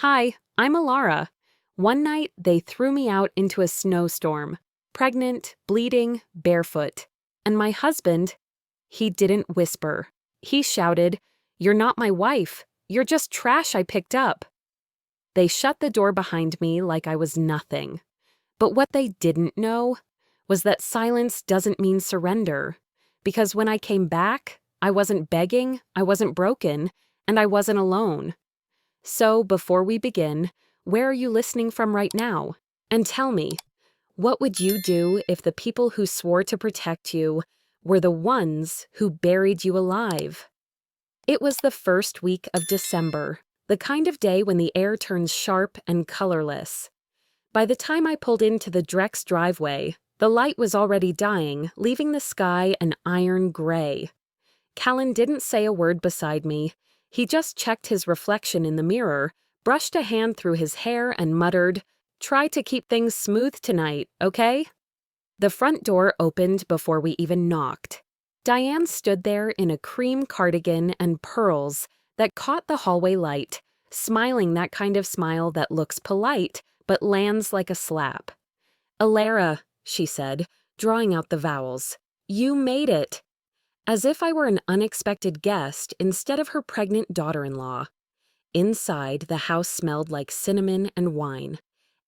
Hi, I'm Elara. One night, they threw me out into a snowstorm, pregnant, bleeding, barefoot. And my husband, he didn't whisper. He shouted, "You're not my wife. You're just trash I picked up." They shut the door behind me like I was nothing. But what they didn't know was that silence doesn't mean surrender. Because when I came back, I wasn't begging, I wasn't broken, and I wasn't alone. So, before we begin, where are you listening from right now? And tell me, what would you do if the people who swore to protect you were the ones who buried you alive? It was the first week of December, the kind of day when the air turns sharp and colorless. By the time I pulled into the Drex driveway, the light was already dying, leaving the sky an iron gray. Callan didn't say a word beside me. He just checked his reflection in the mirror, brushed a hand through his hair, and muttered, "Try to keep things smooth tonight, okay?" The front door opened before we even knocked. Diane stood there in a cream cardigan and pearls that caught the hallway light, smiling that kind of smile that looks polite but lands like a slap. "Elara," she said, drawing out the vowels, "you made it." As if I were an unexpected guest instead of her pregnant daughter-in-law. Inside, the house smelled like cinnamon and wine.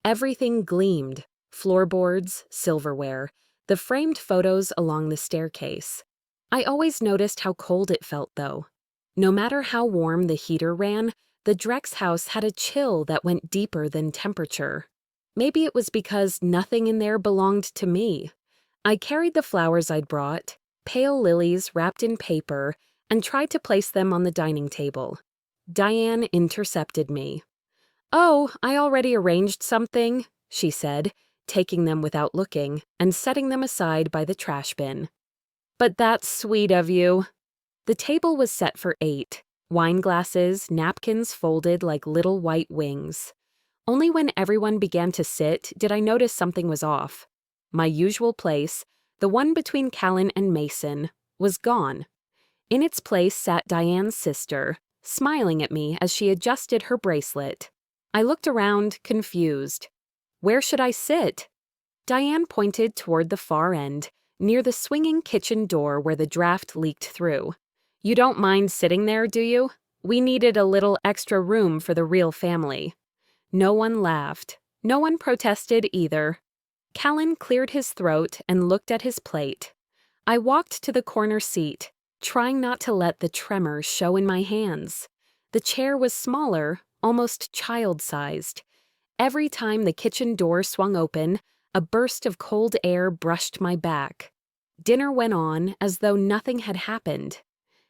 Everything gleamed: floorboards, silverware, the framed photos along the staircase. I always noticed how cold it felt, though. No matter how warm the heater ran, the Drex house had a chill that went deeper than temperature. Maybe it was because nothing in there belonged to me. I carried the flowers I'd brought, pale lilies wrapped in paper, and tried to place them on the dining table. Diane intercepted me. "Oh, I already arranged something," she said, taking them without looking and setting them aside by the trash bin. "But that's sweet of you." The table was set for 8, wine glasses, napkins folded like little white wings. Only when everyone began to sit did I notice something was off. My usual place, the one between Callan and Mason, was gone. In its place sat Diane's sister, smiling at me as she adjusted her bracelet. I looked around, confused. Where should I sit? Diane pointed toward the far end, near the swinging kitchen door where the draft leaked through. "You don't mind sitting there, do you? We needed a little extra room for the real family." No one laughed. No one protested either. Callan cleared his throat and looked at his plate. I walked to the corner seat, trying not to let the tremor show in my hands. The chair was smaller, almost child-sized. Every time the kitchen door swung open, a burst of cold air brushed my back. Dinner went on as though nothing had happened.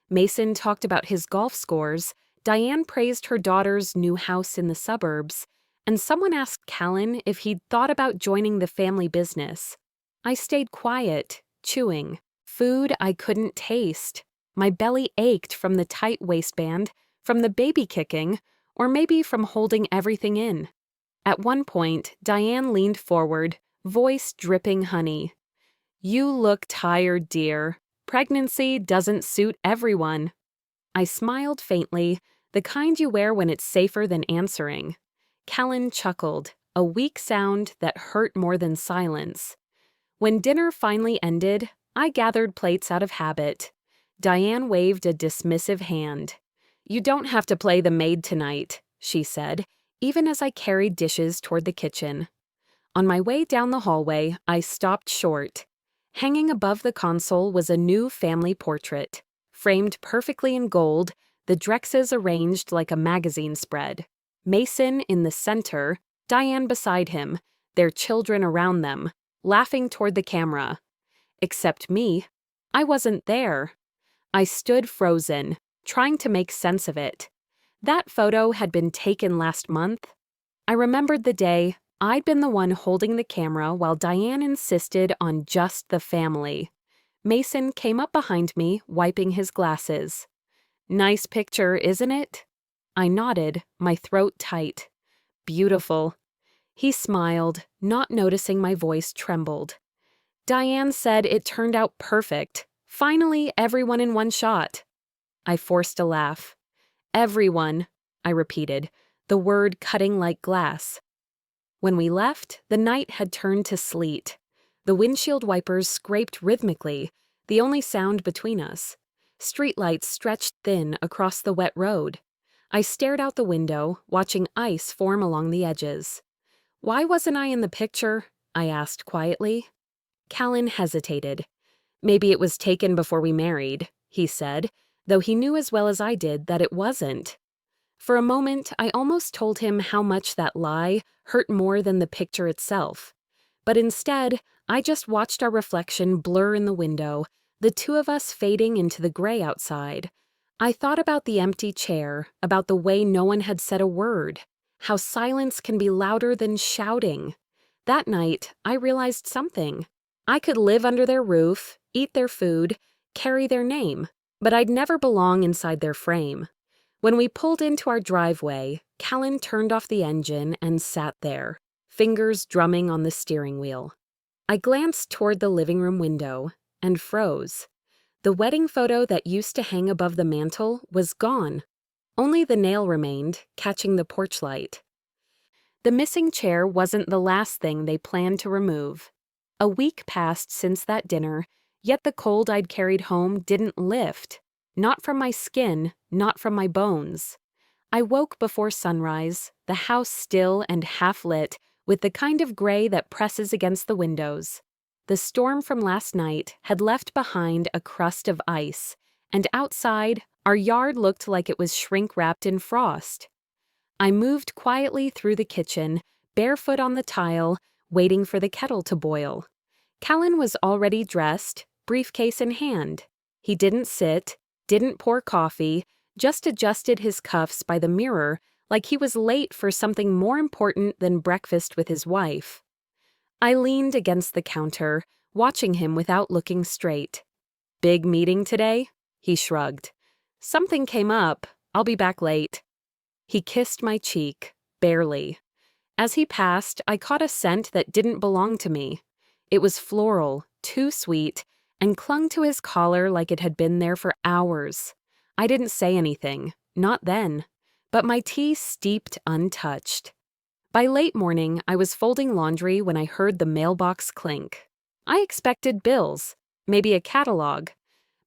Mason talked about his golf scores, Diane praised her daughter's new house in the suburbs, and someone asked Callan if he'd thought about joining the family business. I stayed quiet, chewing. Food I couldn't taste. My belly ached from the tight waistband, from the baby kicking, or maybe from holding everything in. At one point, Diane leaned forward, voice dripping honey. "You look tired, dear. Pregnancy doesn't suit everyone." I smiled faintly, the kind you wear when it's safer than answering. Callan chuckled, a weak sound that hurt more than silence. When dinner finally ended, I gathered plates out of habit. Diane waved a dismissive hand. "You don't have to play the maid tonight," she said, even as I carried dishes toward the kitchen. On my way down the hallway, I stopped short. Hanging above the console was a new family portrait. Framed perfectly in gold, the Drexes arranged like a magazine spread. Mason in the center, Diane beside him, their children around them, laughing toward the camera. Except me, I wasn't there. I stood frozen, trying to make sense of it. That photo had been taken last month. I remembered the day I'd been the one holding the camera while Diane insisted on just the family. Mason came up behind me, wiping his glasses. "Nice picture, isn't it?" I nodded, my throat tight. "Beautiful." He smiled, not noticing my voice trembled. "Diane said it turned out perfect. Finally, everyone in one shot." I forced a laugh. "Everyone," I repeated, the word cutting like glass. When we left, the night had turned to sleet. The windshield wipers scraped rhythmically, the only sound between us. Streetlights stretched thin across the wet road. I stared out the window, watching ice form along the edges. "Why wasn't I in the picture?" I asked quietly. Callan hesitated. "Maybe it was taken before we married," he said, though he knew as well as I did that it wasn't. For a moment, I almost told him how much that lie hurt more than the picture itself. But instead, I just watched our reflection blur in the window, the two of us fading into the gray outside. I thought about the empty chair, about the way no one had said a word, how silence can be louder than shouting. That night, I realized something. I could live under their roof, eat their food, carry their name, but I'd never belong inside their frame. When we pulled into our driveway, Callan turned off the engine and sat there, fingers drumming on the steering wheel. I glanced toward the living room window and froze. The wedding photo that used to hang above the mantel was gone. Only the nail remained, catching the porch light. The missing chair wasn't the last thing they planned to remove. A week passed since that dinner, yet the cold I'd carried home didn't lift. Not from my skin, not from my bones. I woke before sunrise, the house still and half-lit, with the kind of gray that presses against the windows. The storm from last night had left behind a crust of ice, and outside, our yard looked like it was shrink-wrapped in frost. I moved quietly through the kitchen, barefoot on the tile, waiting for the kettle to boil. Callan was already dressed, briefcase in hand. He didn't sit, didn't pour coffee, just adjusted his cuffs by the mirror like he was late for something more important than breakfast with his wife. I leaned against the counter, watching him without looking straight. "Big meeting today?" He shrugged. "Something came up. I'll be back late." He kissed my cheek, barely. As he passed, I caught a scent that didn't belong to me. It was floral, too sweet, and clung to his collar like it had been there for hours. I didn't say anything, not then, but my tea steeped untouched. By late morning, I was folding laundry when I heard the mailbox clink. I expected bills, maybe a catalog,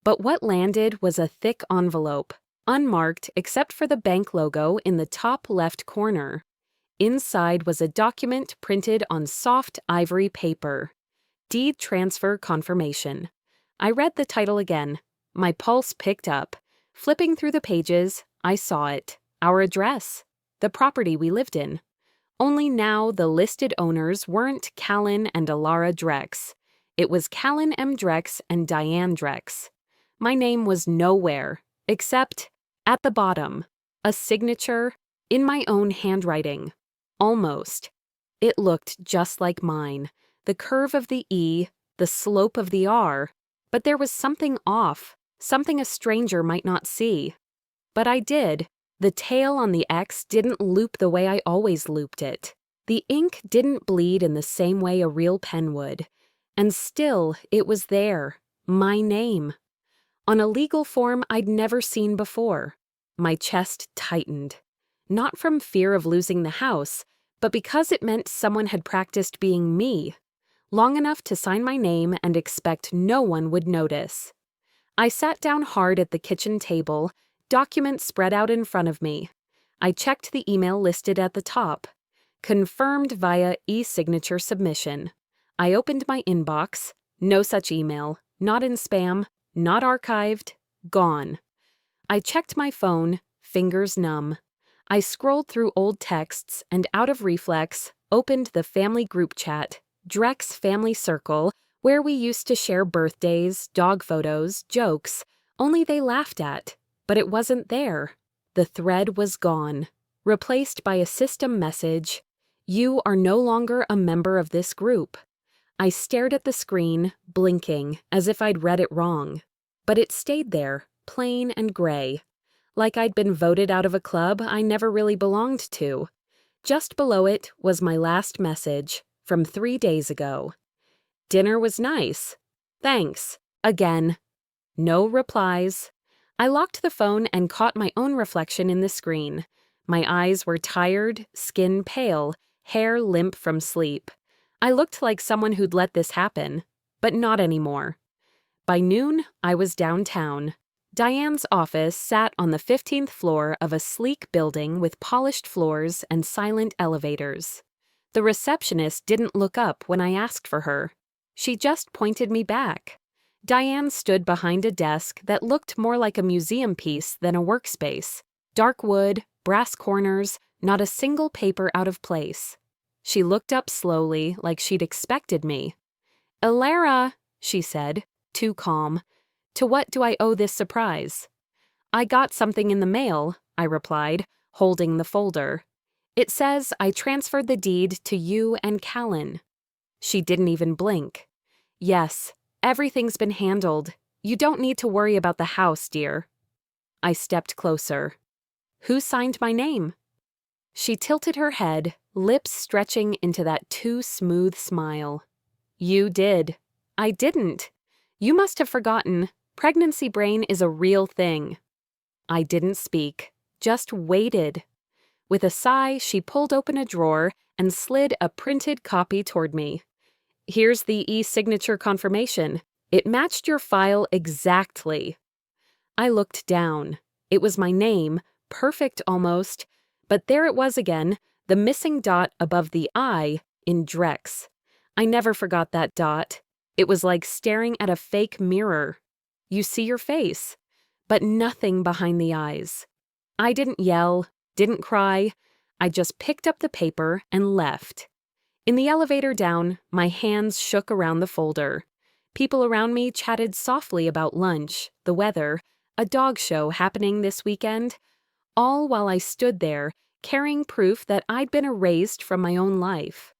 but what landed was a thick envelope, unmarked except for the bank logo in the top left corner. Inside was a document printed on soft ivory paper. Deed transfer confirmation. I read the title again. My pulse picked up. Flipping through the pages, I saw it. Our address. The property we lived in. Only now the listed owners weren't Callan and Elara Drex. It was Callan M. Drex and Diane Drex. My name was nowhere, except at the bottom, a signature in my own handwriting. Almost. It looked just like mine. The curve of the E, the slope of the R, but there was something off, something a stranger might not see. But I did. The tail on the X didn't loop the way I always looped it. The ink didn't bleed in the same way a real pen would. And still, it was there. My name. On a legal form I'd never seen before. My chest tightened. Not from fear of losing the house, but because it meant someone had practiced being me. Long enough to sign my name and expect no one would notice. I sat down hard at the kitchen table, documents spread out in front of me. I checked the email listed at the top. Confirmed via e-signature submission. I opened my inbox. No such email. Not in spam. Not archived. Gone. I checked my phone, fingers numb. I scrolled through old texts and out of reflex, opened the family group chat, Drex Family Circle, where we used to share birthdays, dog photos, jokes, only they laughed at. But it wasn't there. The thread was gone, replaced by a system message, "You are no longer a member of this group." I stared at the screen, blinking, as if I'd read it wrong. But it stayed there, plain and gray. Like I'd been voted out of a club I never really belonged to. Just below it was my last message, from 3 days ago. "Dinner was nice. Thanks. Again." No replies. I locked the phone and caught my own reflection in the screen. My eyes were tired, skin pale, hair limp from sleep. I looked like someone who'd let this happen, but not anymore. By noon, I was downtown. Diane's office sat on the 15th floor of a sleek building with polished floors and silent elevators. The receptionist didn't look up when I asked for her. She just pointed me back. Diane stood behind a desk that looked more like a museum piece than a workspace. Dark wood, brass corners, not a single paper out of place. She looked up slowly, like she'd expected me. "Elara," she said, too calm. "To what do I owe this surprise?" "I got something in the mail," I replied, holding the folder. "It says I transferred the deed to you and Callan." She didn't even blink. "Yes, everything's been handled. You don't need to worry about the house, dear." I stepped closer. "Who signed my name?" She tilted her head, lips stretching into that too smooth smile. "You did." "I didn't. You must have forgotten. Pregnancy brain is a real thing." I didn't speak, just waited. With a sigh, she pulled open a drawer and slid a printed copy toward me. "Here's the e-signature confirmation. It matched your file exactly." I looked down. It was my name, perfect almost, but there it was again, the missing dot above the I in Drex. I never forgot that dot. It was like staring at a fake mirror. You see your face, but nothing behind the eyes. I didn't yell, didn't cry. I just picked up the paper and left. In the elevator down, my hands shook around the folder. People around me chatted softly about lunch, the weather, a dog show happening this weekend, all while I stood there, carrying proof that I'd been erased from my own life.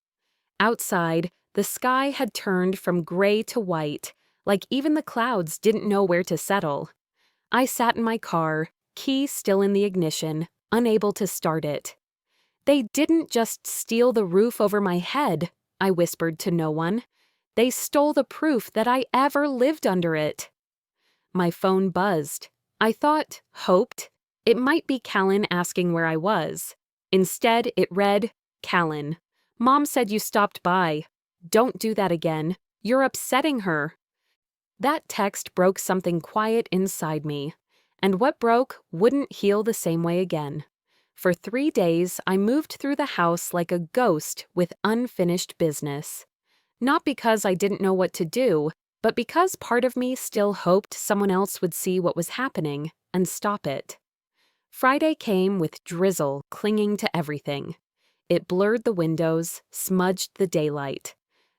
Outside, the sky had turned from gray to white, like even the clouds didn't know where to settle. I sat in my car, key still in the ignition, unable to start it. "They didn't just steal the roof over my head," I whispered to no one. "They stole the proof that I ever lived under it." My phone buzzed. I hoped, it might be Callan asking where I was. Instead, it read, "Callan, Mom said you stopped by. Don't do that again. You're upsetting her." That text broke something quiet inside me, and what broke wouldn't heal the same way again. For 3 days, I moved through the house like a ghost with unfinished business. Not because I didn't know what to do, but because part of me still hoped someone else would see what was happening and stop it. Friday came with drizzle clinging to everything. It blurred the windows, smudged the daylight.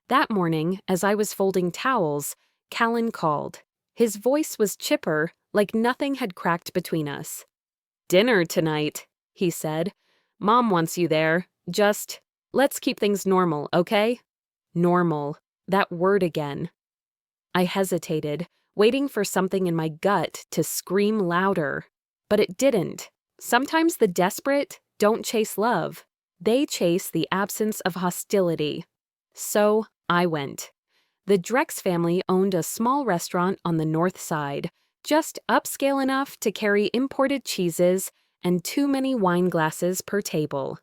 That morning, as I was folding towels, Callan called. His voice was chipper, like nothing had cracked between us. "Dinner tonight," he said. "Mom wants you there. Let's keep things normal, okay?" Normal. That word again. I hesitated, waiting for something in my gut to scream louder. But it didn't. Sometimes the desperate don't chase love. They chase the absence of hostility. So I went. The Drex family owned a small restaurant on the north side, just upscale enough to carry imported cheeses and too many wine glasses per table.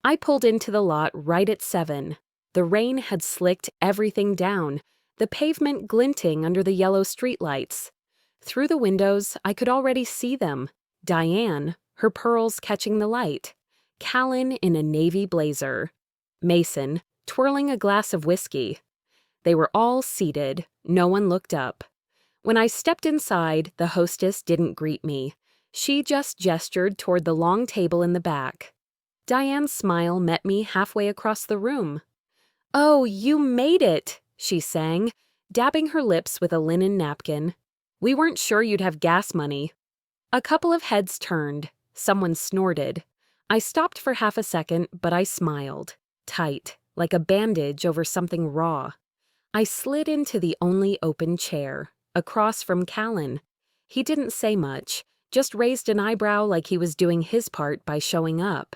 I pulled into the lot right at 7. The rain had slicked everything down, the pavement glinting under the yellow streetlights. Through the windows, I could already see them. Diane, her pearls catching the light. Callan in a navy blazer. Mason, twirling a glass of whiskey. They were all seated. No one looked up. When I stepped inside, the hostess didn't greet me. She just gestured toward the long table in the back. Diane's smile met me halfway across the room. "Oh, you made it," she sang, dabbing her lips with a linen napkin. "We weren't sure you'd have gas money." A couple of heads turned. Someone snorted. I stopped for half a second, but I smiled. Tight, like a bandage over something raw. I slid into the only open chair, across from Callan. He didn't say much, just raised an eyebrow like he was doing his part by showing up.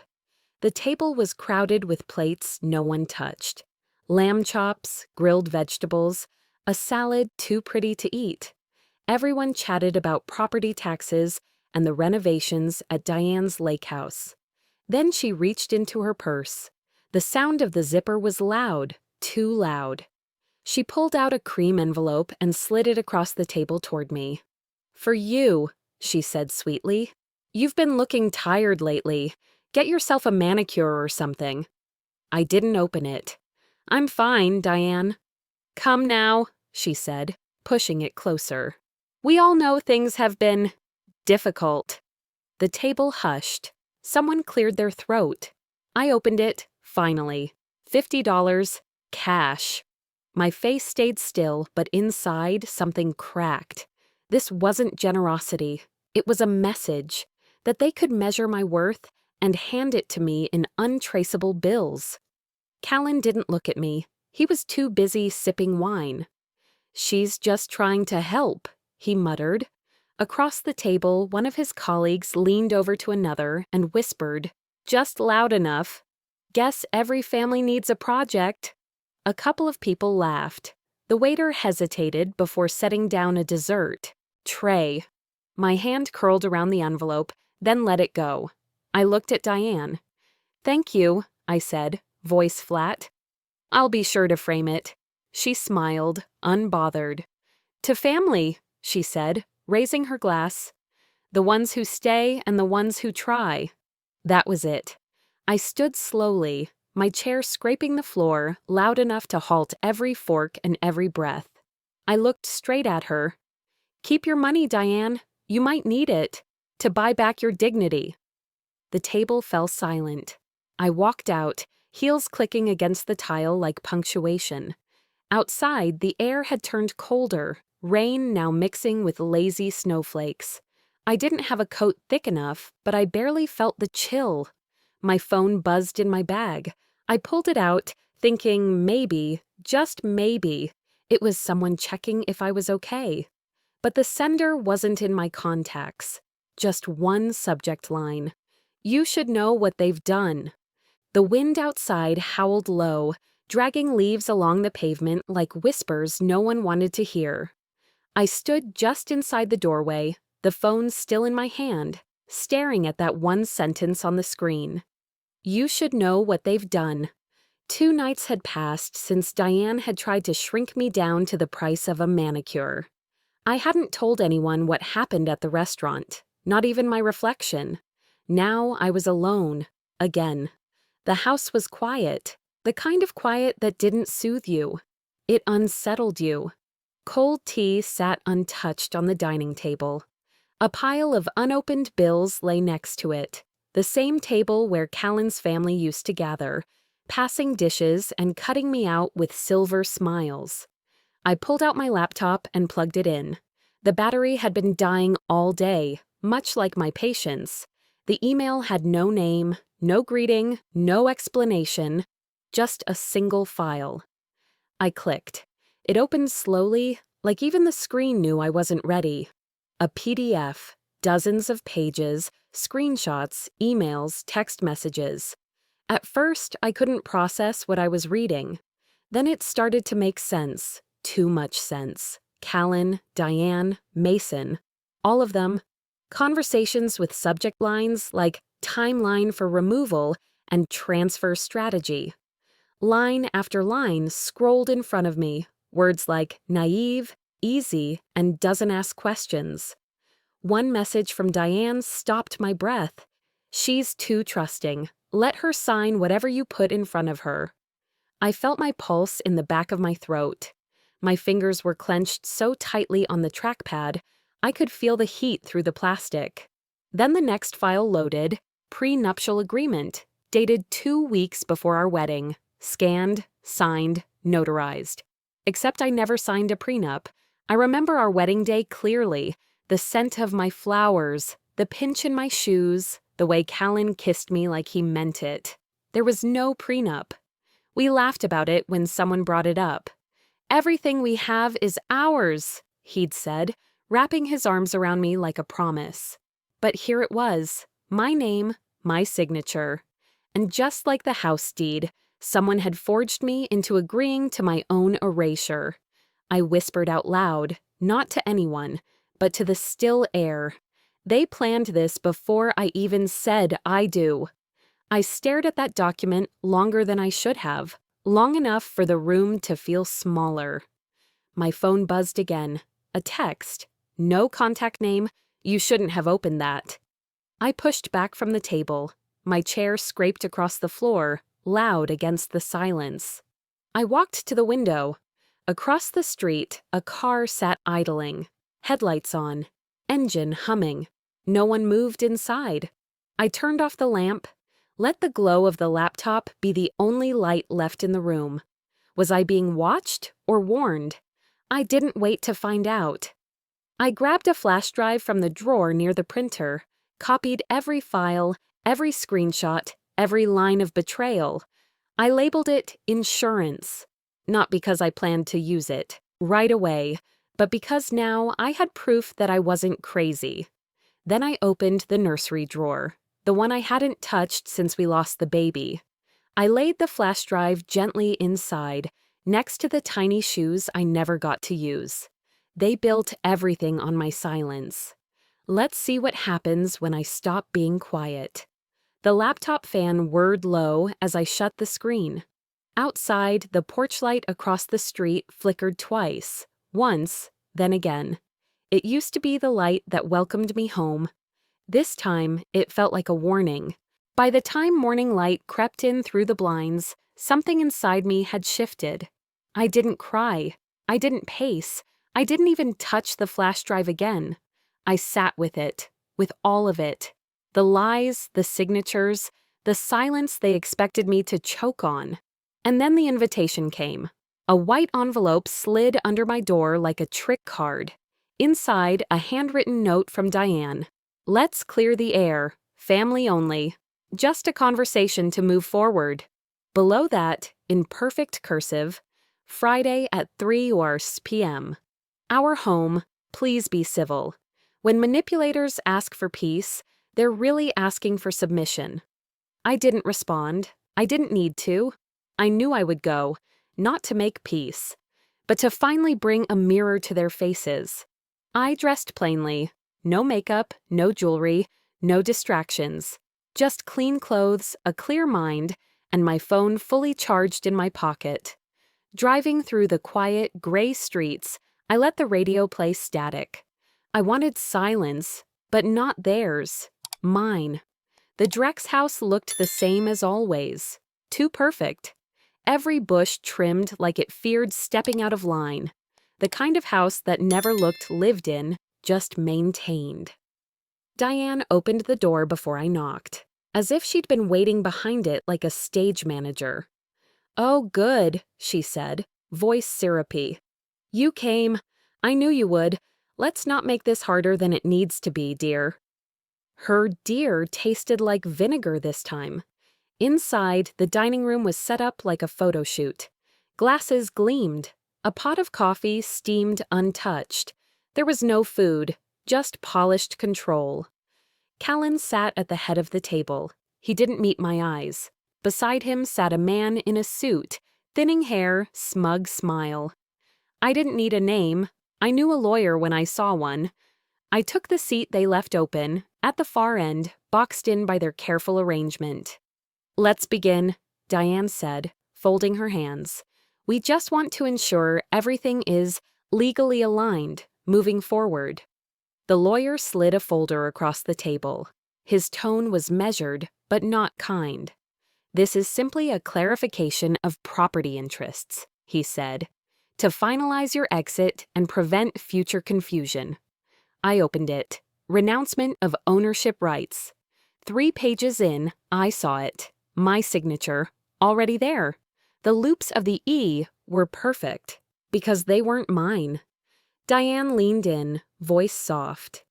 The table was crowded with plates no one touched. Lamb chops, grilled vegetables, a salad too pretty to eat. Everyone chatted about property taxes and the renovations at Diane's lake house. Then she reached into her purse. The sound of the zipper was loud, too loud. She pulled out a cream envelope and slid it across the table toward me. "For you," she said sweetly. "You've been looking tired lately. Get yourself a manicure or something." I didn't open it. "I'm fine, Diane." "Come now," she said, pushing it closer. "We all know things have been difficult." The table hushed. Someone cleared their throat. I opened it, finally. $50, cash. My face stayed still, but inside something cracked. This wasn't generosity. It was a message that they could measure my worth and hand it to me in untraceable bills. Callan didn't look at me. He was too busy sipping wine. "She's just trying to help," he muttered. Across the table, one of his colleagues leaned over to another and whispered, just loud enough, "Guess every family needs a project." A couple of people laughed. The waiter hesitated before setting down a dessert tray. My hand curled around the envelope, then let it go. I looked at Diane. "Thank you," I said, voice flat. "I'll be sure to frame it." She smiled, unbothered. "To family," she said, raising her glass. "The ones who stay and the ones who try." That was it. I stood slowly, my chair scraping the floor, loud enough to halt every fork and every breath. I looked straight at her. "Keep your money, Diane. You might need it. To buy back your dignity." The table fell silent. I walked out, heels clicking against the tile like punctuation. Outside, the air had turned colder, rain now mixing with lazy snowflakes. I didn't have a coat thick enough, but I barely felt the chill. My phone buzzed in my bag. I pulled it out, thinking maybe, just maybe, it was someone checking if I was okay. But the sender wasn't in my contacts. Just one subject line. "You should know what they've done." The wind outside howled low, dragging leaves along the pavement like whispers no one wanted to hear. I stood just inside the doorway, the phone still in my hand, staring at that one sentence on the screen. "You should know what they've done." 2 nights had passed since Diane had tried to shrink me down to the price of a manicure. I hadn't told anyone what happened at the restaurant, not even my reflection. Now I was alone, again. The house was quiet, the kind of quiet that didn't soothe you. It unsettled you. Cold tea sat untouched on the dining table. A pile of unopened bills lay next to it, the same table where Callan's family used to gather, passing dishes and cutting me out with silver smiles. I pulled out my laptop and plugged it in. The battery had been dying all day, much like my patience. The email had no name, no greeting, no explanation, just a single file. I clicked. It opened slowly, like even the screen knew I wasn't ready. A PDF, dozens of pages, screenshots, emails, text messages. At first, I couldn't process what I was reading. Then it started to make sense. Too much sense. Callan, Diane, Mason. All of them. Conversations with subject lines like timeline for removal and transfer strategy. Line after line scrolled in front of me, words like naive, easy, and doesn't ask questions. One message from Diane stopped my breath. "She's too trusting. Let her sign whatever you put in front of her." I felt my pulse in the back of my throat. My fingers were clenched so tightly on the trackpad, I could feel the heat through the plastic. Then the next file loaded, prenuptial agreement, dated 2 weeks before our wedding, scanned, signed, notarized. Except I never signed a prenup. I remember our wedding day clearly, the scent of my flowers, the pinch in my shoes, the way Callan kissed me like he meant it. There was no prenup. We laughed about it when someone brought it up. "Everything we have is ours," he'd said, wrapping his arms around me like a promise. But here it was, my name, my signature. And just like the house deed, someone had forged me into agreeing to my own erasure. I whispered out loud, not to anyone, but to the still air. They planned this before I even said I do. I stared at that document longer than I should have, long enough for the room to feel smaller. My phone buzzed again. A text. No contact name. You shouldn't have opened that. I pushed back from the table. My chair scraped across the floor, loud against the silence. I walked to the window. Across the street, a car sat idling, headlights on, engine humming. No one moved inside. I turned off the lamp, let the glow of the laptop be the only light left in the room. Was I being watched or warned? I didn't wait to find out. I grabbed a flash drive from the drawer near the printer, copied every file, every screenshot, every line of betrayal. I labeled it insurance, not because I planned to use it right away, but because now I had proof that I wasn't crazy. Then I opened the nursery drawer, the one I hadn't touched since we lost the baby. I laid the flash drive gently inside, next to the tiny shoes I never got to use. They built everything on my silence. Let's see what happens when I stop being quiet. The laptop fan whirred low as I shut the screen. Outside, the porch light across the street flickered twice, once, then again. It used to be the light that welcomed me home. This time, it felt like a warning. By the time morning light crept in through the blinds, something inside me had shifted. I didn't cry. I didn't pace. I didn't even touch the flash drive again. I sat with it, with all of it. The lies, the signatures, the silence they expected me to choke on. And then the invitation came. A white envelope slid under my door like a trick card. Inside, a handwritten note from Diane. Let's clear the air. Family only. Just a conversation to move forward. Below that, in perfect cursive, Friday at 3 p.m. Our home, please be civil. When manipulators ask for peace, they're really asking for submission. I didn't respond. I didn't need to. I knew I would go, not to make peace, but to finally bring a mirror to their faces. I dressed plainly. No makeup, no jewelry, no distractions. Just clean clothes, a clear mind, and my phone fully charged in my pocket. Driving through the quiet, gray streets, I let the radio play static. I wanted silence, but not theirs. Mine. The Drex house looked the same as always. Too perfect. Every bush trimmed like it feared stepping out of line. The kind of house that never looked lived in, just maintained. Diane opened the door before I knocked, as if she'd been waiting behind it like a stage manager. "Oh, good," she said, voice syrupy. "You came. I knew you would. Let's not make this harder than it needs to be, dear." Her dear tasted like vinegar this time. Inside, the dining room was set up like a photo shoot. Glasses gleamed. A pot of coffee steamed untouched. There was no food, just polished control. Callan sat at the head of the table. He didn't meet my eyes. Beside him sat a man in a suit, thinning hair, smug smile. I didn't need a name. I knew a lawyer when I saw one. I took the seat they left open, at the far end, boxed in by their careful arrangement. "Let's begin," Diane said, folding her hands. "We just want to ensure everything is legally aligned, moving forward." The lawyer slid a folder across the table. His tone was measured, but not kind. "This is simply a clarification of property interests," he said, "to finalize your exit and prevent future confusion." I opened it. Renouncement of ownership rights. 3 pages in, I saw it. My signature, already there. The loops of the E were perfect, because they weren't mine. Diane leaned in, voice soft.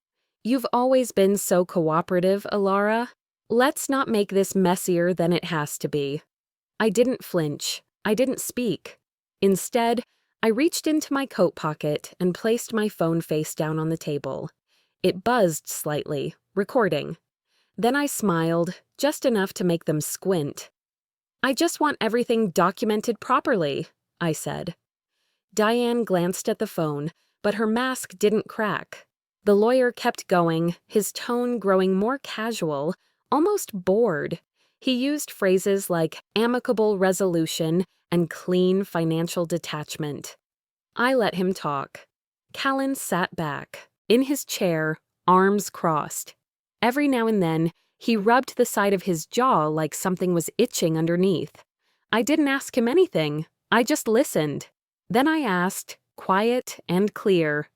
"You've always been so cooperative, Elara. Let's not make this messier than it has to be." I didn't flinch. I didn't speak. Instead, I reached into my coat pocket and placed my phone face down on the table. It buzzed slightly, recording. Then I smiled, just enough to make them squint. "I just want everything documented properly," I said. Diane glanced at the phone, but her mask didn't crack. The lawyer kept going, his tone growing more casual, almost bored. He used phrases like amicable resolution and clean financial detachment. I let him talk. Callan sat back, in his chair, arms crossed. Every now and then, he rubbed the side of his jaw like something was itching underneath. I didn't ask him anything. I just listened. Then I asked, quiet and clear,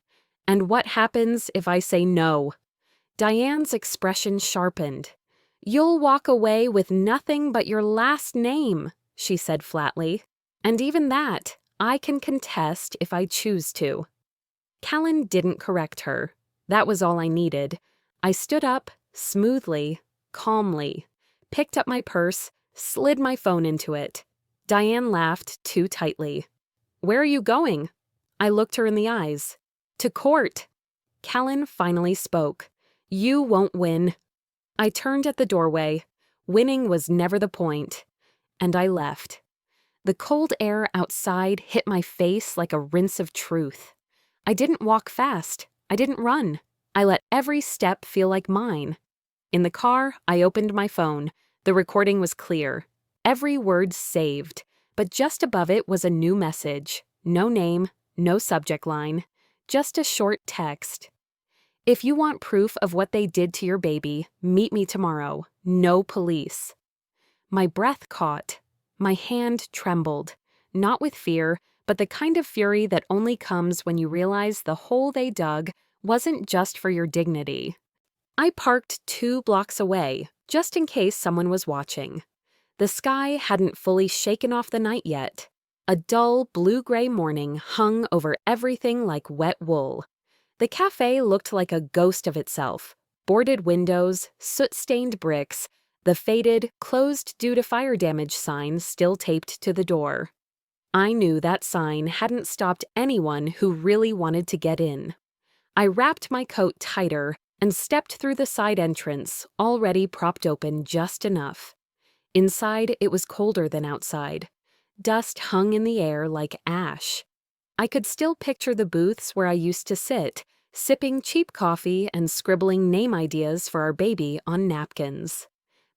"And what happens if I say no?" Diane's expression sharpened. "You'll walk away with nothing but your last name," she said flatly. "And even that, I can contest if I choose to." Callan didn't correct her. That was all I needed. I stood up, smoothly, calmly, picked up my purse, slid my phone into it. Diane laughed too tightly. "Where are you going?" I looked her in the eyes. "To court." Callan finally spoke. "You won't win." I turned at the doorway. Winning was never the point. And I left. The cold air outside hit my face like a rinse of truth. I didn't walk fast. I didn't run. I let every step feel like mine. In the car, I opened my phone. The recording was clear. Every word saved. But just above it was a new message. No name, no subject line. Just a short text. "If you want proof of what they did to your baby, meet me tomorrow. No police." My breath caught. My hand trembled. Not with fear, but the kind of fury that only comes when you realize the hole they dug wasn't just for your dignity. I parked 2 blocks away, just in case someone was watching. The sky hadn't fully shaken off the night yet. A dull blue-gray morning hung over everything like wet wool. The cafe looked like a ghost of itself. Boarded windows, soot-stained bricks, the faded, closed due to fire damage sign still taped to the door. I knew that sign hadn't stopped anyone who really wanted to get in. I wrapped my coat tighter and stepped through the side entrance, already propped open just enough. Inside, it was colder than outside. Dust hung in the air like ash. I could still picture the booths where I used to sit, sipping cheap coffee and scribbling name ideas for our baby on napkins.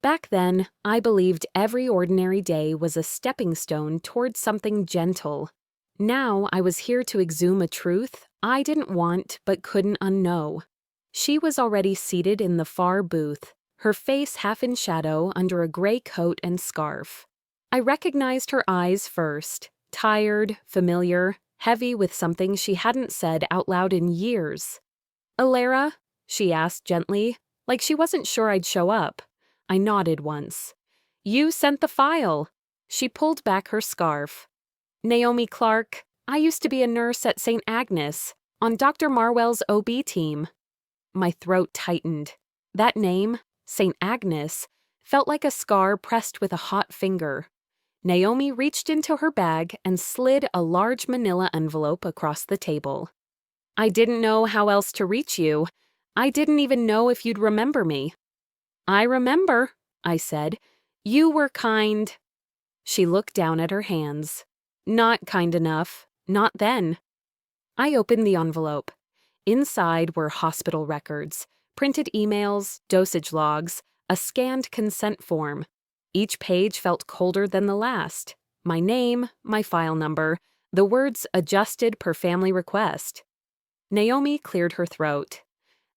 Back then, I believed every ordinary day was a stepping stone towards something gentle. Now I was here to exhume a truth I didn't want but couldn't unknow. She was already seated in the far booth, her face half in shadow under a gray coat and scarf. I recognized her eyes first, tired, familiar, heavy with something she hadn't said out loud in years. "Elara?" she asked gently, like she wasn't sure I'd show up. I nodded once. "You sent the file." She pulled back her scarf. "Naomi Clark. I used to be a nurse at St. Agnes, on Dr. Marwell's OB team." My throat tightened. That name, St. Agnes, felt like a scar pressed with a hot finger. Naomi reached into her bag and slid a large manila envelope across the table. "I didn't know how else to reach you. I didn't even know if you'd remember me." "I remember," I said. "You were kind." She looked down at her hands. "Not kind enough. Not then." I opened the envelope. Inside were hospital records, printed emails, dosage logs, a scanned consent form. Each page felt colder than the last. My name, my file number, the words adjusted per family request. Naomi cleared her throat.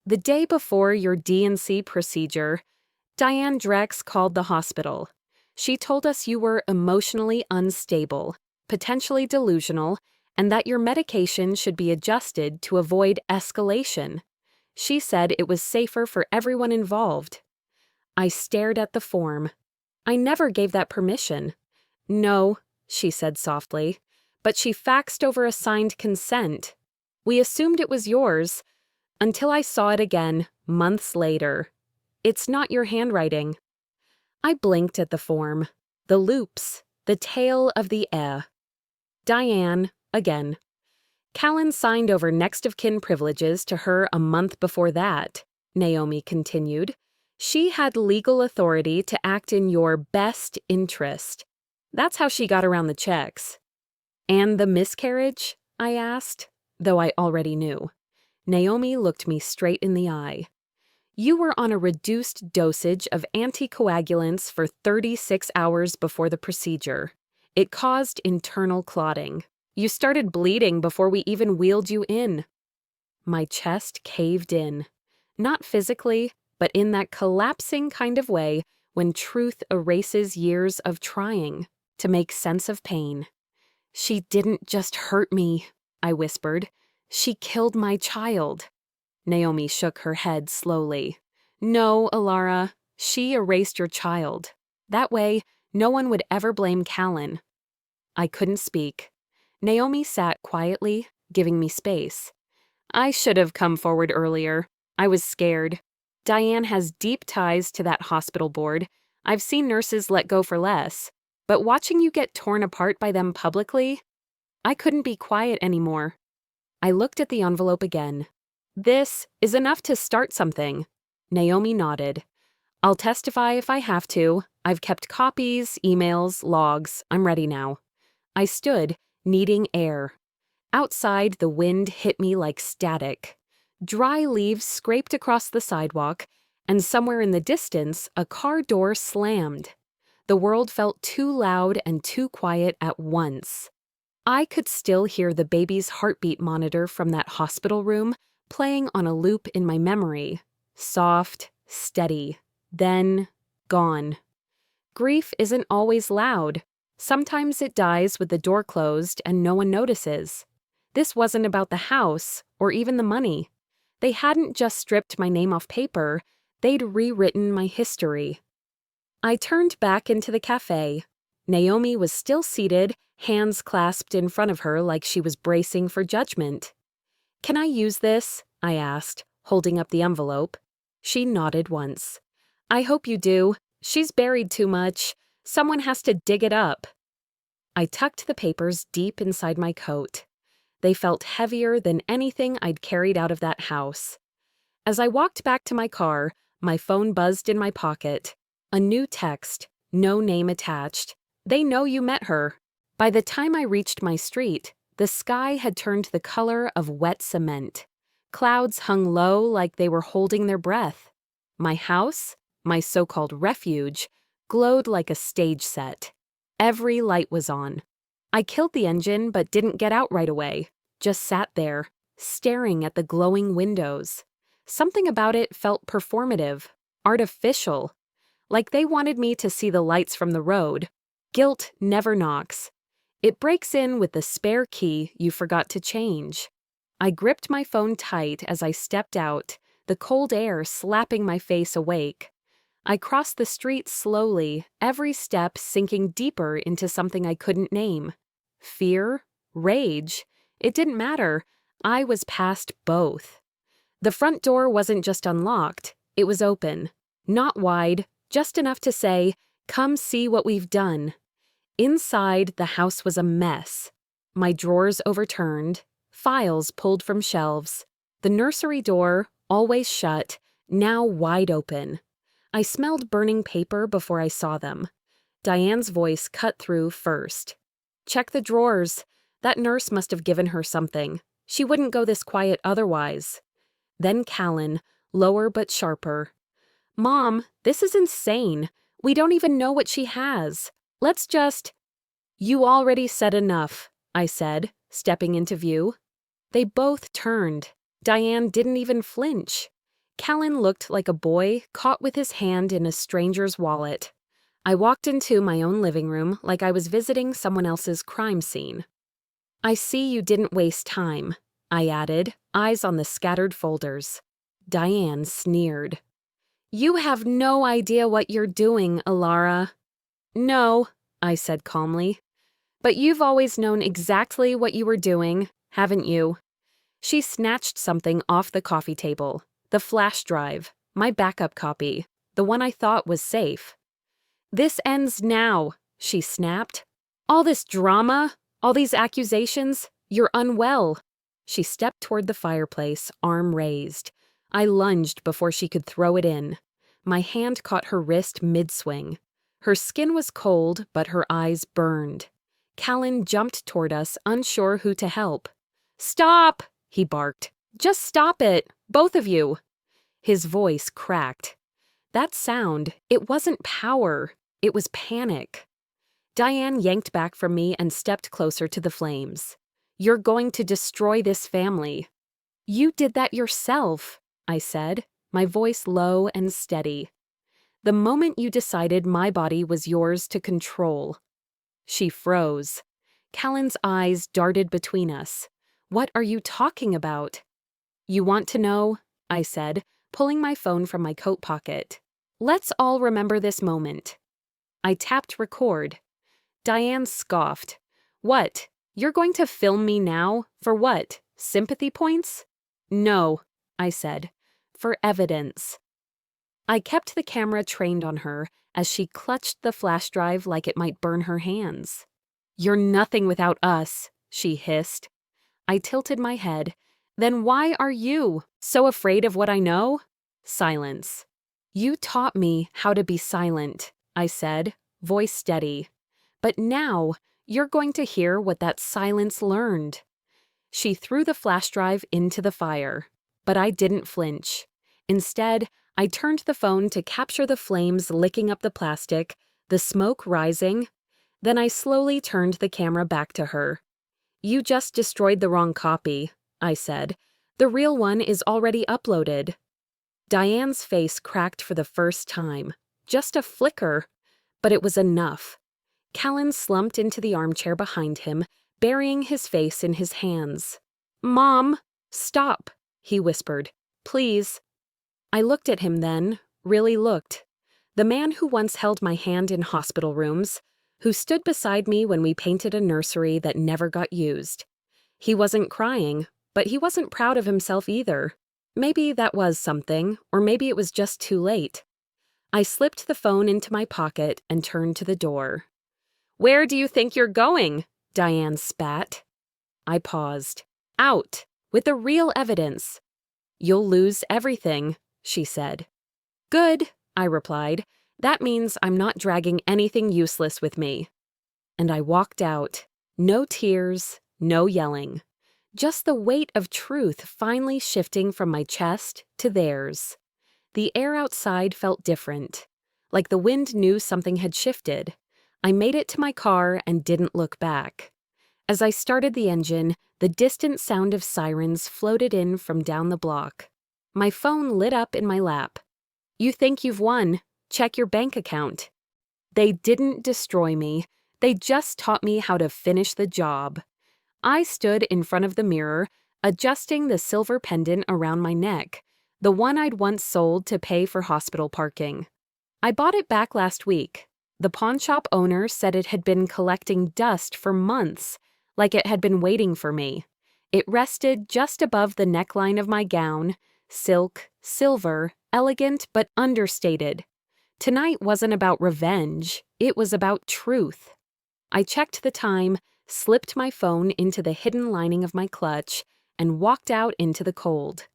"The day before your D&C procedure, Diane Drex called the hospital. She told us you were emotionally unstable, potentially delusional, and that your medication should be adjusted to avoid escalation. She said it was safer for everyone involved." I stared at the form. "I never gave that permission." "No," she said softly, "but she faxed over a signed consent. We assumed it was yours, until I saw it again, months later. It's not your handwriting." I blinked at the form. The loops, the tail of the "eh." Diane, again. "Callan signed over next of kin privileges to her a month before that," Naomi continued. "She had legal authority to act in your best interest. That's how she got around the checks." "And the miscarriage?" I asked, though I already knew. Naomi looked me straight in the eye. You were on a reduced dosage of anticoagulants for 36 hours before the procedure. It caused internal clotting. You started bleeding before we even wheeled you in. My chest caved in. Not physically, but in that collapsing kind of way when truth erases years of trying to make sense of pain. She didn't just hurt me, I whispered. She killed my child. Naomi shook her head slowly. No, Elara, she erased your child. That way, no one would ever blame Callan. I couldn't speak. Naomi sat quietly, giving me space. I should have come forward earlier. I was scared. Diane has deep ties to that hospital board. I've seen nurses let go for less. But watching you get torn apart by them publicly, I couldn't be quiet anymore. I looked at the envelope again. This is enough to start something. Naomi nodded. I'll testify if I have to. I've kept copies, emails, logs. I'm ready now. I stood, needing air. Outside, the wind hit me like static. Dry leaves scraped across the sidewalk, and somewhere in the distance, a car door slammed. The world felt too loud and too quiet at once. I could still hear the baby's heartbeat monitor from that hospital room playing on a loop in my memory. Soft, steady, then gone. Grief isn't always loud. Sometimes it dies with the door closed and no one notices. This wasn't about the house or even the money. They hadn't just stripped my name off paper, they'd rewritten my history. I turned back into the cafe. Naomi was still seated, hands clasped in front of her like she was bracing for judgment. Can I use this? I asked, holding up the envelope. She nodded once. I hope you do. She's buried too much. Someone has to dig it up. I tucked the papers deep inside my coat. They felt heavier than anything I'd carried out of that house. As I walked back to my car, my phone buzzed in my pocket. A new text, no name attached. They know you met her. By the time I reached my street, the sky had turned the color of wet cement. Clouds hung low like they were holding their breath. My house, my so-called refuge, glowed like a stage set. Every light was on. I killed the engine but didn't get out right away. Just sat there, staring at the glowing windows. Something about it felt performative, artificial. Like they wanted me to see the lights from the road. Guilt never knocks. It breaks in with the spare key you forgot to change. I gripped my phone tight as I stepped out, the cold air slapping my face awake. I crossed the street slowly, every step sinking deeper into something I couldn't name. Fear? Rage? It didn't matter. I was past both. The front door wasn't just unlocked, it was open. Not wide, just enough to say, "Come see what we've done." Inside, the house was a mess. My drawers overturned, files pulled from shelves. The nursery door, always shut, now wide open. I smelled burning paper before I saw them. Diane's voice cut through first. Check the drawers. That nurse must have given her something. She wouldn't go this quiet otherwise. Then Callan, lower but sharper. Mom, this is insane. We don't even know what she has. Let's just... You already said enough, I said, stepping into view. They both turned. Diane didn't even flinch. Callan looked like a boy caught with his hand in a stranger's wallet. I walked into my own living room like I was visiting someone else's crime scene. I see you didn't waste time, I added, eyes on the scattered folders. Diane sneered. You have no idea what you're doing, Elara. No, I said calmly. But you've always known exactly what you were doing, haven't you? She snatched something off the coffee table. The flash drive, my backup copy, the one I thought was safe. This ends now, she snapped. All this drama, all these accusations, you're unwell. She stepped toward the fireplace, arm raised. I lunged before she could throw it in. My hand caught her wrist mid-swing. Her skin was cold, but her eyes burned. Callan jumped toward us, unsure who to help. Stop, he barked. Just stop it, both of you. His voice cracked. That sound, it wasn't power, it was panic. Diane yanked back from me and stepped closer to the flames. "You're going to destroy this family." "You did that yourself," I said, my voice low and steady. "The moment you decided my body was yours to control." She froze. Callan's eyes darted between us. "What are you talking about?" "You want to know?" I said, pulling my phone from my coat pocket. "Let's all remember this moment." I tapped record. Diane scoffed. "What? You're going to film me now? For what? Sympathy points?" "No," I said. "For evidence." I kept the camera trained on her as she clutched the flash drive like it might burn her hands. "You're nothing without us," she hissed. I tilted my head. "Then why are you so afraid of what I know?" Silence. "You taught me how to be silent," I said, voice steady. "But now, you're going to hear what that silence learned." She threw the flash drive into the fire, but I didn't flinch. Instead, I turned the phone to capture the flames licking up the plastic, the smoke rising. Then I slowly turned the camera back to her. "You just destroyed the wrong copy," I said. "The real one is already uploaded." Diane's face cracked for the first time. Just a flicker, but it was enough. Callan slumped into the armchair behind him, burying his face in his hands. "Mom, stop," he whispered. "Please." I looked at him then, really looked. The man who once held my hand in hospital rooms, who stood beside me when we painted a nursery that never got used. He wasn't crying, but he wasn't proud of himself either. Maybe that was something, or maybe it was just too late. I slipped the phone into my pocket and turned to the door. "Where do you think you're going?" Diane spat. I paused. "Out, with the real evidence." "You'll lose everything," she said. "Good," I replied. "That means I'm not dragging anything useless with me." And I walked out. No tears, no yelling. Just the weight of truth finally shifting from my chest to theirs. The air outside felt different, like the wind knew something had shifted. I made it to my car and didn't look back. As I started the engine, the distant sound of sirens floated in from down the block. My phone lit up in my lap. "You think you've won? Check your bank account." They didn't destroy me. They just taught me how to finish the job. I stood in front of the mirror, adjusting the silver pendant around my neck, the one I'd once sold to pay for hospital parking. I bought it back last week. The pawnshop owner said it had been collecting dust for months, like it had been waiting for me. It rested just above the neckline of my gown, silk, silver, elegant but understated. Tonight wasn't about revenge, it was about truth. I checked the time, slipped my phone into the hidden lining of my clutch, and walked out into the cold.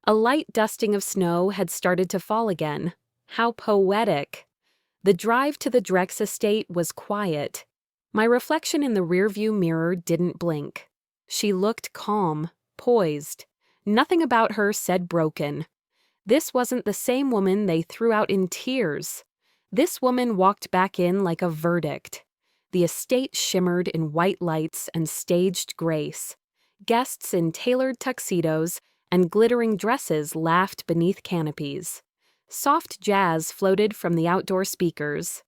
A light dusting of snow had started to fall again. How poetic. The drive to the Drex estate was quiet. My reflection in the rearview mirror didn't blink. She looked calm, poised. Nothing about her said broken. This wasn't the same woman they threw out in tears. This woman walked back in like a verdict. The estate shimmered in white lights and staged grace. Guests in tailored tuxedos and glittering dresses laughed beneath canopies. Soft jazz floated from the outdoor speakers.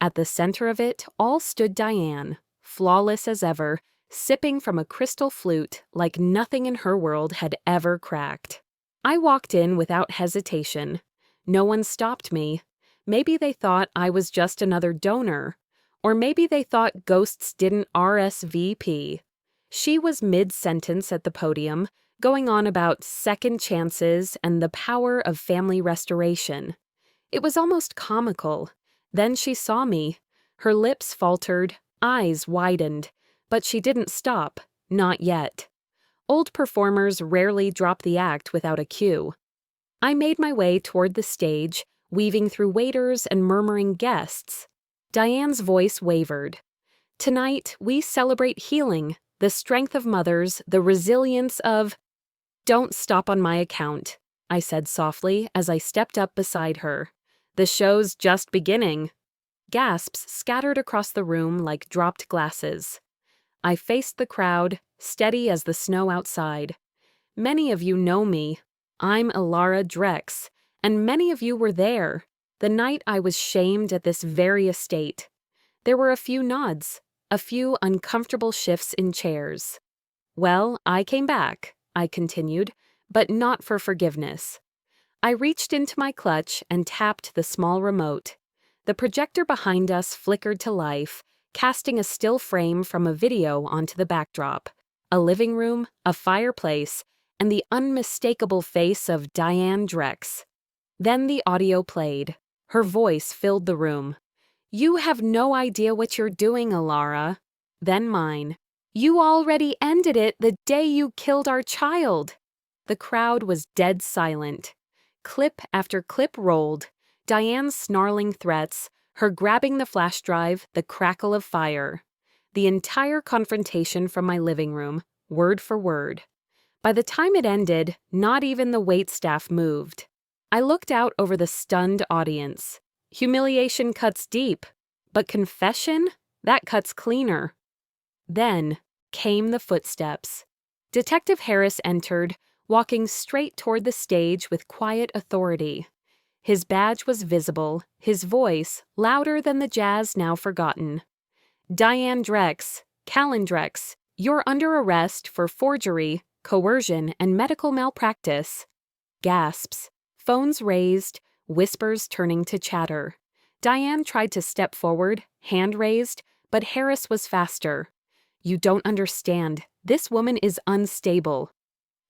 At the center of it all stood Diane, flawless as ever, sipping from a crystal flute like nothing in her world had ever cracked. I walked in without hesitation. No one stopped me. Maybe they thought I was just another donor. Or maybe they thought ghosts didn't RSVP. She was mid-sentence at the podium, going on about second chances and the power of family restoration. It was almost comical. Then she saw me. Her lips faltered, eyes widened, but she didn't stop, not yet. Old performers rarely drop the act without a cue. I made my way toward the stage, weaving through waiters and murmuring guests. Diane's voice wavered. "Tonight, we celebrate healing, the strength of mothers, the resilience of—" "Don't stop on my account," I said softly as I stepped up beside her. "The show's just beginning." Gasps scattered across the room like dropped glasses. I faced the crowd, steady as the snow outside. "Many of you know me. I'm Elara Drex, and many of you were there, the night I was shamed at this very estate." There were a few nods, a few uncomfortable shifts in chairs. "Well, I came back," I continued, "but not for forgiveness." I reached into my clutch and tapped the small remote. The projector behind us flickered to life, casting a still frame from a video onto the backdrop. A living room, a fireplace, and the unmistakable face of Diane Drex. Then the audio played. Her voice filled the room. "You have no idea what you're doing, Elara." Then mine. "You already ended it the day you killed our child." The crowd was dead silent. Clip after clip rolled, Diane's snarling threats, her grabbing the flash drive, the crackle of fire. The entire confrontation from my living room, word for word. By the time it ended, not even the waitstaff moved. I looked out over the stunned audience. Humiliation cuts deep, but confession? That cuts cleaner. Then came the footsteps. Detective Harris entered, walking straight toward the stage with quiet authority. His badge was visible, his voice louder than the jazz now forgotten. "Diane Drex, Callan Drex, you're under arrest for forgery, coercion, and medical malpractice." Gasps, phones raised, whispers turning to chatter. Diane tried to step forward, hand raised, but Harris was faster. "You don't understand. This woman is unstable."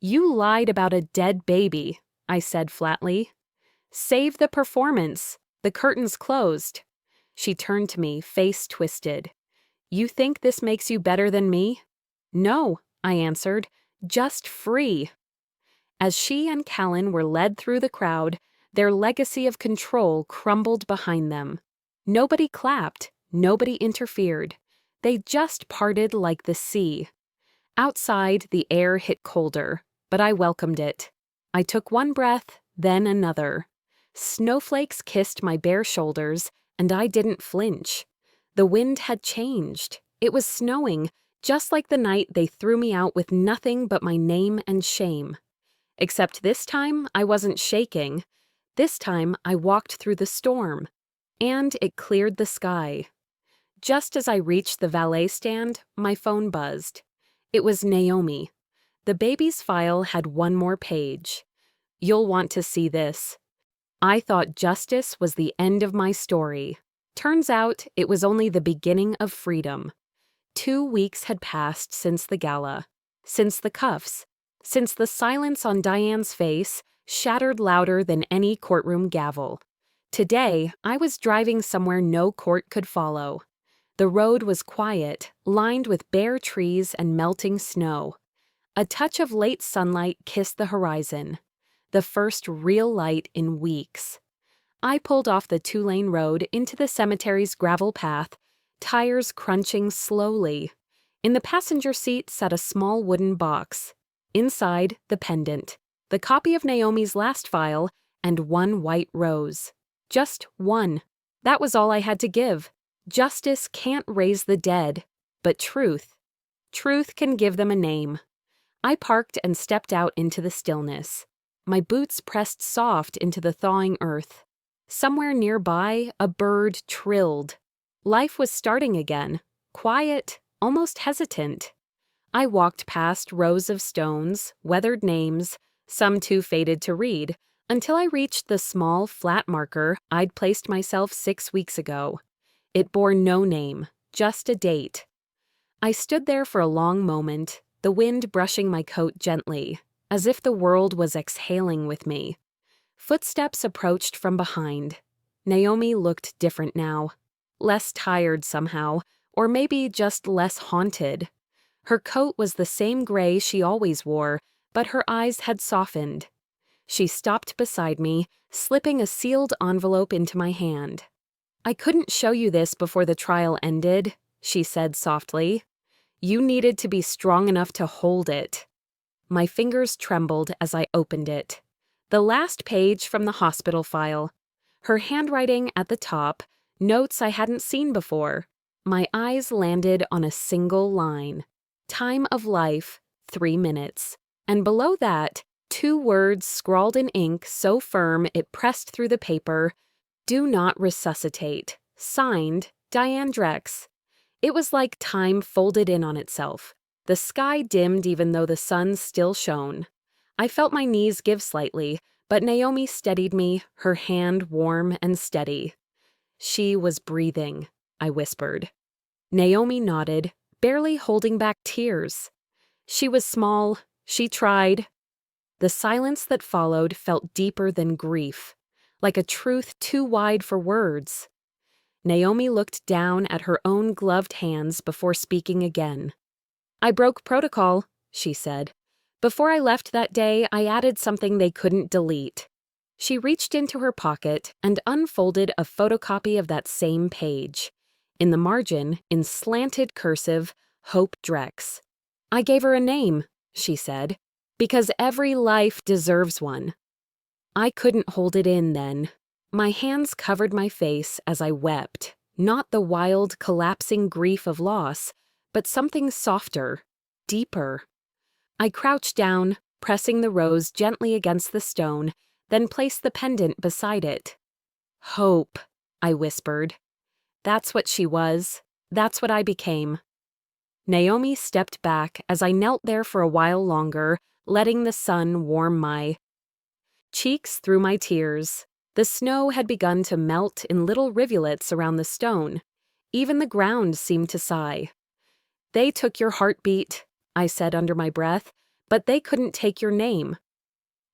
"You lied about a dead baby," I said flatly. "Save the performance. The curtain's closed." She turned to me, face twisted. "You think this makes you better than me?" "No," I answered, "just free." As she and Callan were led through the crowd, their legacy of control crumbled behind them. Nobody clapped, nobody interfered. They just parted like the sea. Outside, the air hit colder, but I welcomed it. I took one breath, then another. Snowflakes kissed my bare shoulders, and I didn't flinch. The wind had changed. It was snowing, just like the night they threw me out with nothing but my name and shame. Except this time, I wasn't shaking. This time, I walked through the storm. And it cleared the sky. Just as I reached the valet stand, my phone buzzed. It was Naomi. The baby's file had one more page. "You'll want to see this." I thought justice was the end of my story. Turns out it was only the beginning of freedom. 2 weeks had passed since the gala, since the cuffs, since the silence on Diane's face shattered louder than any courtroom gavel. Today, I was driving somewhere no court could follow. The road was quiet, lined with bare trees and melting snow. A touch of late sunlight kissed the horizon. The first real light in weeks. I pulled off the 2-lane road into the cemetery's gravel path, tires crunching slowly. In the passenger seat sat a small wooden box. Inside, the pendant, the copy of Naomi's last file, and one white rose. Just one. That was all I had to give. Justice can't raise the dead, but truth can give them a name. I parked and stepped out into the stillness. My boots pressed soft into the thawing earth. Somewhere nearby, a bird trilled. Life was starting again, quiet, almost hesitant. I walked past rows of stones, weathered names, some too faded to read, until I reached the small, flat marker I'd placed myself 6 weeks ago. It bore no name, just a date. I stood there for a long moment, the wind brushing my coat gently, as if the world was exhaling with me. Footsteps approached from behind. Naomi looked different now. Less tired somehow, or maybe just less haunted. Her coat was the same gray she always wore, but her eyes had softened. She stopped beside me, slipping a sealed envelope into my hand. "I couldn't show you this before the trial ended," she said softly. "You needed to be strong enough to hold it." My fingers trembled as I opened it. The last page from the hospital file. Her handwriting at the top, notes I hadn't seen before. My eyes landed on a single line. Time of life, 3 minutes. And below that, 2 words scrawled in ink so firm it pressed through the paper. Do not resuscitate. Signed, Diane Drex. It was like time folded in on itself. The sky dimmed even though the sun still shone. I felt my knees give slightly, but Naomi steadied me, her hand warm and steady. She was breathing, I whispered. Naomi nodded, barely holding back tears. She was small. She tried. The silence that followed felt deeper than grief, like a truth too wide for words. Naomi looked down at her own gloved hands before speaking again. I broke protocol, she said. Before I left that day, I added something they couldn't delete. She reached into her pocket and unfolded a photocopy of that same page. In the margin, in slanted cursive, Hope Drex. I gave her a name, she said, because every life deserves one. I couldn't hold it in then. My hands covered my face as I wept, not the wild, collapsing grief of loss, but something softer, deeper. I crouched down, pressing the rose gently against the stone, then placed the pendant beside it. Hope, I whispered. That's what she was. That's what I became. Naomi stepped back as I knelt there for a while longer, letting the sun warm my cheeks through my tears. The snow had begun to melt in little rivulets around the stone. Even the ground seemed to sigh. They took your heartbeat, I said under my breath, but they couldn't take your name.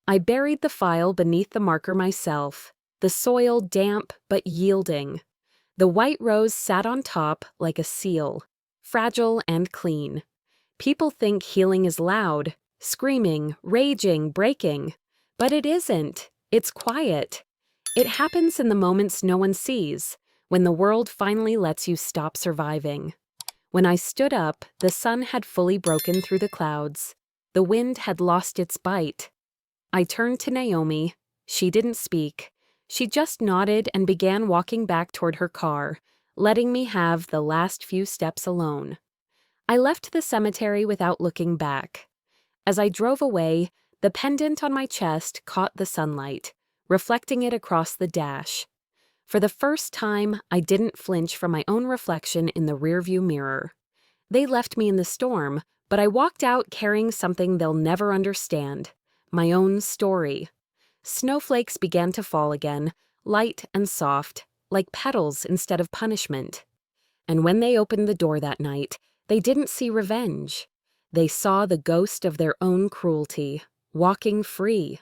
I buried the file beneath the marker myself, the soil damp but yielding. The white rose sat on top like a seal, fragile and clean. People think healing is loud, screaming, raging, breaking. But it isn't. It's quiet. It happens in the moments no one sees, when the world finally lets you stop surviving. When I stood up, the sun had fully broken through the clouds. The wind had lost its bite. I turned to Naomi. She didn't speak. She just nodded and began walking back toward her car, letting me have the last few steps alone. I left the cemetery without looking back. As I drove away, the pendant on my chest caught the sunlight, reflecting it across the dash. For the first time, I didn't flinch from my own reflection in the rearview mirror. They left me in the storm, but I walked out carrying something they'll never understand, my own story. Snowflakes began to fall again, light and soft, like petals instead of punishment. And when they opened the door that night, they didn't see revenge. They saw the ghost of their own cruelty, walking free.